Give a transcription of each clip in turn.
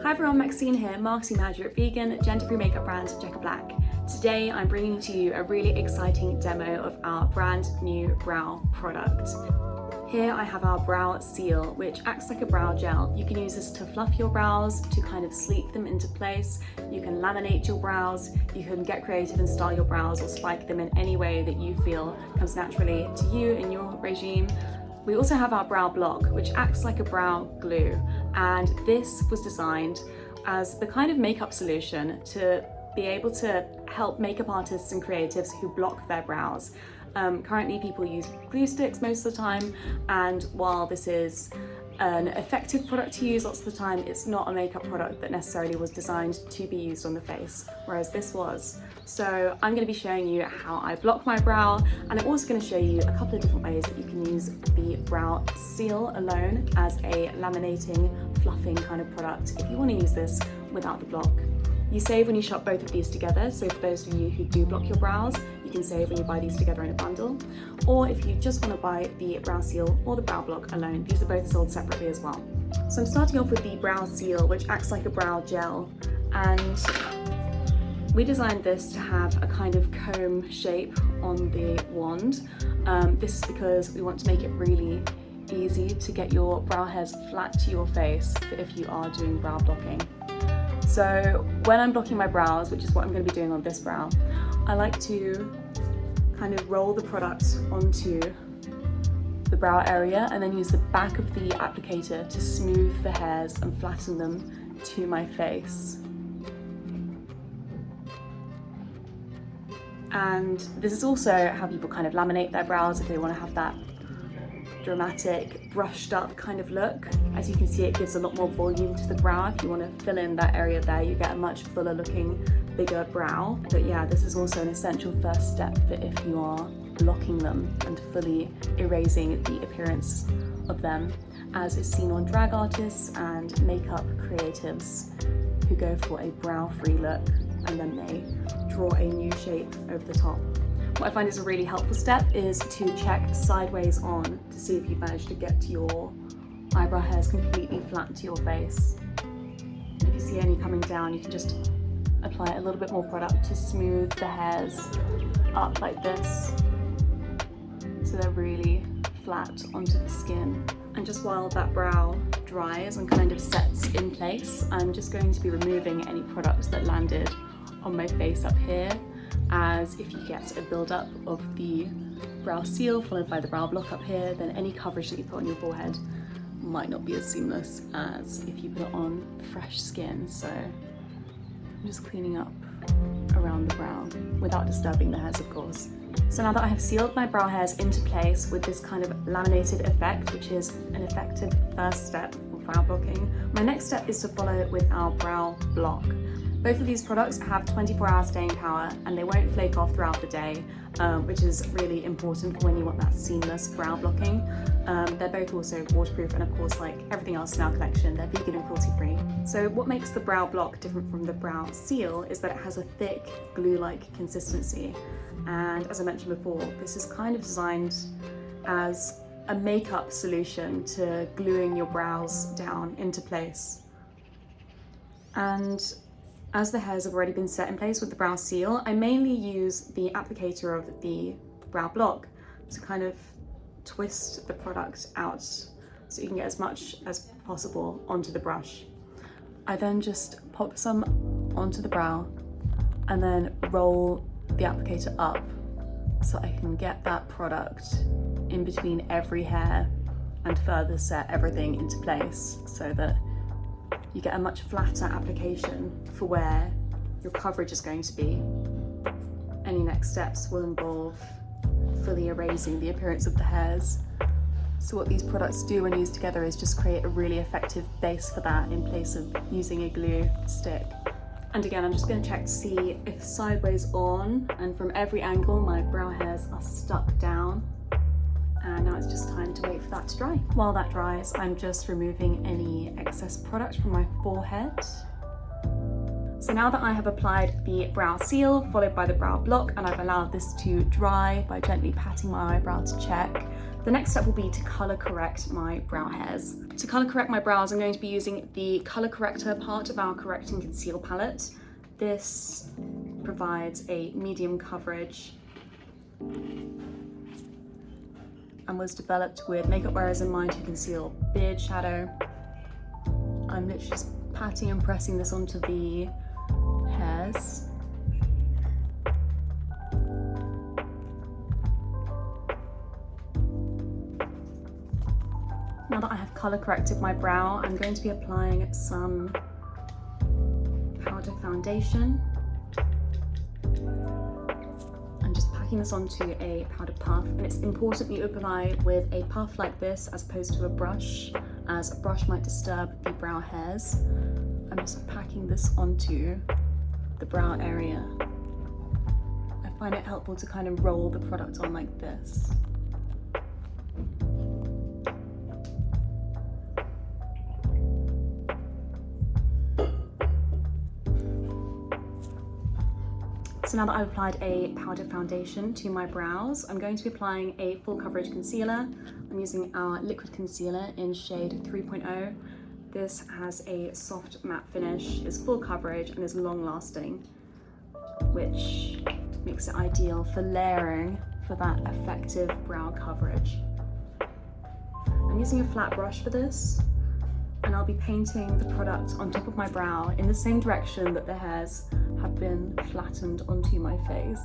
Hi everyone, Maxine here, marketing manager at vegan, gender-free makeup brand Jecca Blac. Today I'm bringing to you a really exciting demo of our brand new brow product. Here I have our brow seal, which acts like a brow gel. You can use this to fluff your brows, to kind of sleek them into place. You can laminate your brows, you can get creative and style your brows or spike them in any way that you feel comes naturally to you in your regime. We also have our brow block, which acts like a brow glue, and this was designed as the kind of makeup solution to be able to help makeup artists and creatives who block their brows. Currently people use glue sticks most of the time, and while this is an effective product to use lots of the time, it's not a makeup product that necessarily was designed to be used on the face, whereas this was. So I'm going to be showing you how I block my brow, and I'm also going to show you a couple of different ways that you can use the brow seal alone as a laminating, fluffing kind of product if you want to use this without the block. You save when you shop both of these together, so for those of you who do block your brows, you can save when you buy these together in a bundle. Or if you just want to buy the brow seal or the brow block alone, these are both sold separately as well. So I'm starting off with the brow seal, which acts like a brow gel, and we designed this to have a kind of comb shape on the wand. This is because we want to make it really easy to get your brow hairs flat to your face if you are doing brow blocking. So when I'm blocking my brows, which is what I'm going to be doing on this brow, I like to kind of roll the product onto the brow area and then use the back of the applicator to smooth the hairs and flatten them to my face. And this is also how people kind of laminate their brows if they want to have that dramatic, brushed up kind of look. As you can see, it gives a lot more volume to the brow. If you want to fill in that area there, you get a much fuller looking, bigger brow. But yeah, this is also an essential first step for if you are blocking them and fully erasing the appearance of them, as is seen on drag artists and makeup creatives who go for a brow-free look and then they draw a new shape over the top. What I find is a really helpful step is to check sideways on to see if you've managed to get your eyebrow hairs completely flat to your face. And if you see any coming down, you can just apply a little bit more product to smooth the hairs up like this, so they're really flat onto the skin. And just while that brow dries and kind of sets in place, I'm just going to be removing any products that landed on my face up here, as if you get a build-up of the brow seal followed by the brow block up here, then any coverage that you put on your forehead might not be as seamless as if you put it on fresh skin. So I'm just cleaning up around the brow without disturbing the hairs, of course. So now that I have sealed my brow hairs into place with this kind of laminated effect, which is an effective first step for brow blocking, my next step is to follow it with our brow block. Both of these products have 24-hour staying power and they won't flake off throughout the day, which is really important for when you want that seamless brow blocking. They're both also waterproof, and of course, like everything else in our collection, they're vegan and cruelty-free. So what makes the brow block different from the brow seal is that it has a thick, glue-like consistency. And as I mentioned before, this is kind of designed as a makeup solution to gluing your brows down into place. And as the hairs have already been set in place with the brow seal, I mainly use the applicator of the brow block to kind of twist the product out so you can get as much as possible onto the brush. I then just pop some onto the brow and then roll the applicator up so I can get that product in between every hair and further set everything into place so that you get a much flatter application for where your coverage is going to be. Any next steps will involve fully erasing the appearance of the hairs. So what these products do when used together is just create a really effective base for that in place of using a glue stick. And again, I'm just going to check to see if sideways on and from every angle my brow hairs are stuck down. And now it's just time to wait for that to dry. While that dries, I'm just removing any excess product from my forehead. So now that I have applied the brow seal followed by the brow block and I've allowed this to dry by gently patting my eyebrow to check The next step will be to color correct my brow hairs. To color correct my brows, I'm going to be using the color corrector part of our Correct and Conceal palette. This provides a medium coverage and was developed with makeup wearers in mind to conceal beard shadow. I'm literally just patting and pressing this onto the hairs. Now that I have color corrected my brow, I'm going to be applying some powder foundation. I'm just packing this onto a powder puff, and it's important you apply with a puff like this as opposed to a brush, as a brush might disturb the brow hairs. I'm just packing this onto the brow area. I find it helpful to kind of roll the product on like this. So now that I've applied a powder foundation to my brows, I'm going to be applying a full coverage concealer. I'm using our liquid concealer in shade 3.0. This has a soft matte finish, is full coverage, and is long lasting, which makes it ideal for layering for that effective brow coverage. I'm using a flat brush for this, and I'll be painting the product on top of my brow in the same direction that the hairs have been flattened onto my face.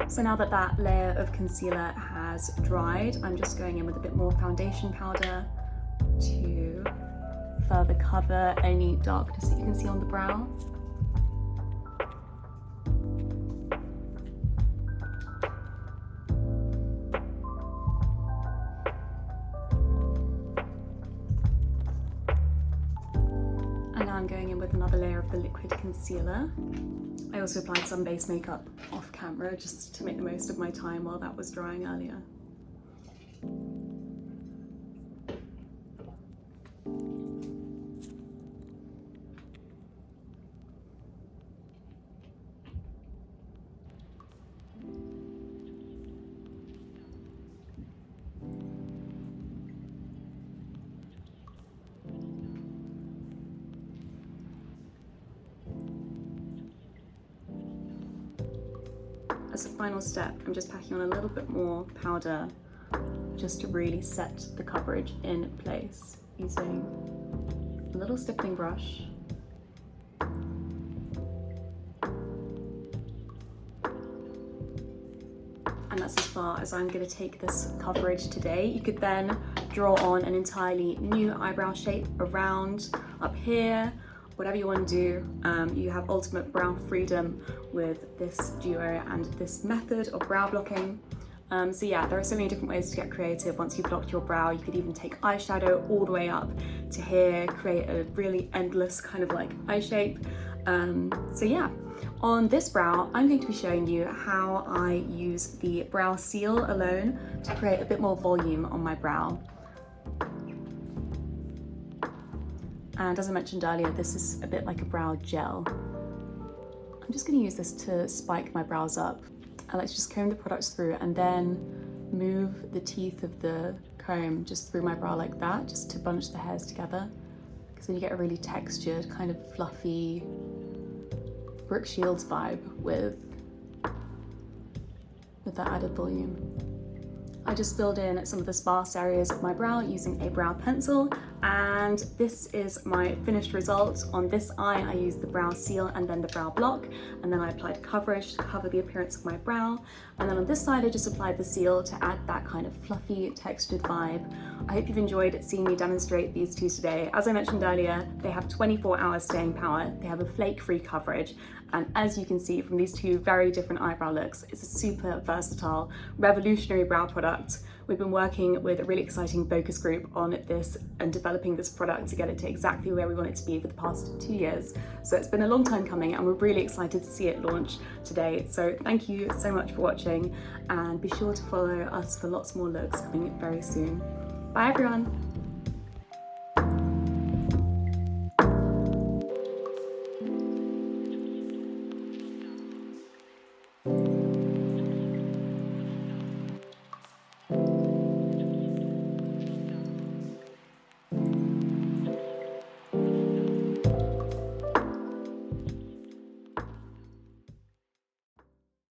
So now that that layer of concealer has dried, I'm just going in with a bit more foundation powder to further cover any darkness that you can see on the brow. And now I'm going in with another layer of the liquid concealer. I also applied some base makeup off camera just to make the most of my time while that was drying earlier. As a final step, I'm just packing on a little bit more powder just to really set the coverage in place using a little stippling brush. And that's as far as I'm going to take this coverage today. You could then draw on an entirely new eyebrow shape around up here. Whatever you want to do, you have ultimate brow freedom with this duo and this method of brow blocking. So yeah, there are so many different ways to get creative. Once you've blocked your brow, you could even take eyeshadow all the way up to here, create a really endless kind of like eye shape. So yeah, on this brow, I'm going to be showing you how I use the brow seal alone to create a bit more volume on my brow. And as I mentioned earlier, this is a bit like a brow gel. I'm just going to use this to spike my brows up. And let's just comb the products through and then move the teeth of the comb just through my brow like that, just to bunch the hairs together. Because then you get a really textured, kind of fluffy Brooke Shields vibe with that added volume. I just filled in some of the sparse areas of my brow using a brow pencil, and this is my finished result. On this eye, I used the brow seal and then the brow block, and then I applied coverage to cover the appearance of my brow. And then on this side, I just applied the seal to add that kind of fluffy, textured vibe. I hope you've enjoyed seeing me demonstrate these two today. As I mentioned earlier, they have 24-hour staying power, they have a flake-free coverage, and as you can see from these two very different eyebrow looks, it's a super versatile, revolutionary brow product. We've been working with a really exciting focus group on this and developing this product to get it to exactly where we want it to be for the past 2 years. So it's been a long time coming, and we're really excited to see it launch today. So thank you so much for watching, and be sure to follow us for lots more looks coming very soon. Bye everyone. you.